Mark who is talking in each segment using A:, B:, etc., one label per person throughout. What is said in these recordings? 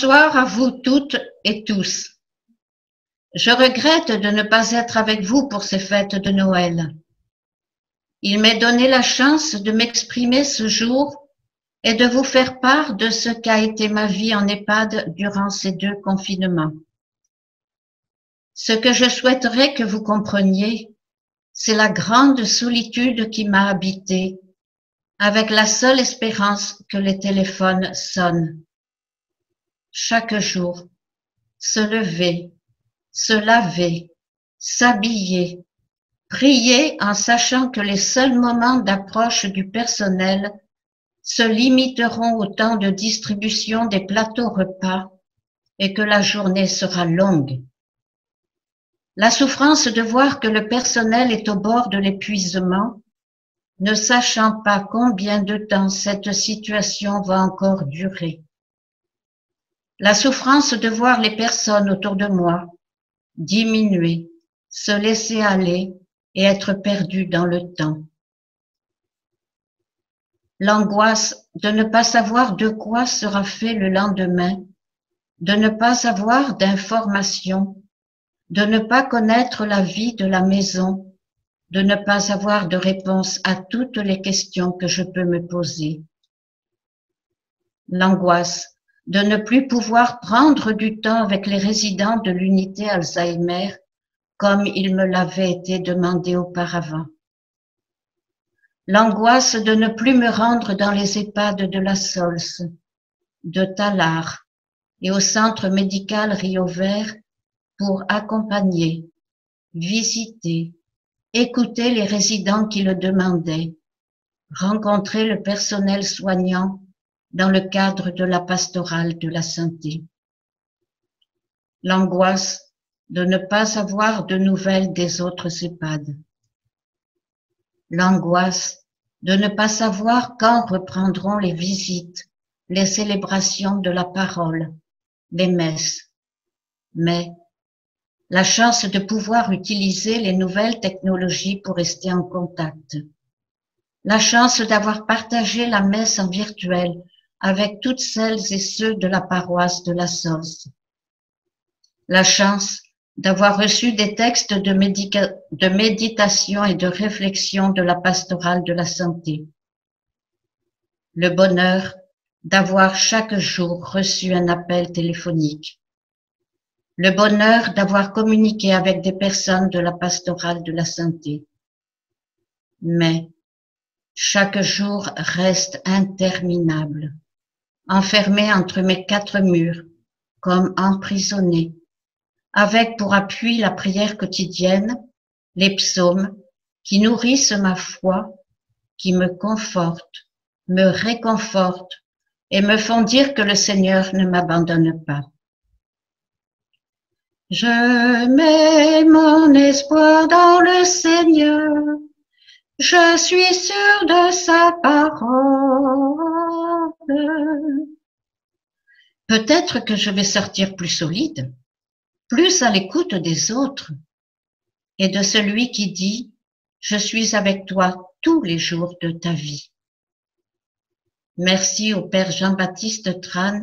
A: Bonsoir à vous toutes et tous. Je regrette de ne pas être avec vous pour ces fêtes de Noël. Il m'est donné la chance de m'exprimer ce jour et de vous faire part de ce qu'a été ma vie en EHPAD durant ces 2 confinements. Ce que je souhaiterais que vous compreniez, c'est la grande solitude qui m'a habité, avec la seule espérance que les téléphones sonnent. Chaque jour, se lever, se laver, s'habiller, prier en sachant que les seuls moments d'approche du personnel se limiteront au temps de distribution des plateaux repas et que la journée sera longue. La souffrance de voir que le personnel est au bord de l'épuisement, ne sachant pas combien de temps cette situation va encore durer. La souffrance de voir les personnes autour de moi diminuer, se laisser aller et être perdues dans le temps. L'angoisse de ne pas savoir de quoi sera fait le lendemain, de ne pas avoir d'informations, de ne pas connaître la vie de la maison, de ne pas avoir de réponse à toutes les questions que je peux me poser. L'angoisse de ne plus pouvoir prendre du temps avec les résidents de l'unité Alzheimer comme il me l'avait été demandé auparavant. L'angoisse de ne plus me rendre dans les EHPAD de la SOLS, de Tallard et au centre médical Rio Vert pour accompagner, visiter, écouter les résidents qui le demandaient, rencontrer le personnel soignant dans le cadre de la pastorale de la santé. L'angoisse de ne pas avoir de nouvelles des autres EHPAD. L'angoisse de ne pas savoir quand reprendront les visites, les célébrations de la parole, les messes. Mais la chance de pouvoir utiliser les nouvelles technologies pour rester en contact. La chance d'avoir partagé la messe en virtuel avec toutes celles et ceux de la paroisse de la SOLS. La chance d'avoir reçu des textes de méditation et de réflexion de la pastorale de la santé. Le bonheur d'avoir chaque jour reçu un appel téléphonique. Le bonheur d'avoir communiqué avec des personnes de la pastorale de la santé. Mais chaque jour reste interminable, enfermé entre mes 4 murs, comme emprisonné, avec pour appui la prière quotidienne, les psaumes qui nourrissent ma foi, qui me confortent, me réconfortent et me font dire que le Seigneur ne m'abandonne pas. Je mets mon espoir dans le Seigneur, je suis sûre de sa parole. Peut-être que je vais sortir plus solide, plus à l'écoute des autres et de celui qui dit « Je suis avec toi tous les jours de ta vie ». Merci au Père Jean-Baptiste Tran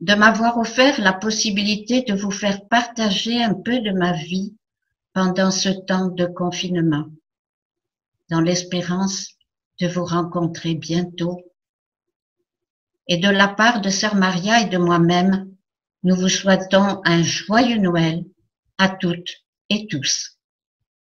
A: de m'avoir offert la possibilité de vous faire partager un peu de ma vie pendant ce temps de confinement, dans l'espérance de vous rencontrer bientôt. Et de la part de Sœur Maria et de moi-même, nous vous souhaitons un joyeux Noël à toutes et tous.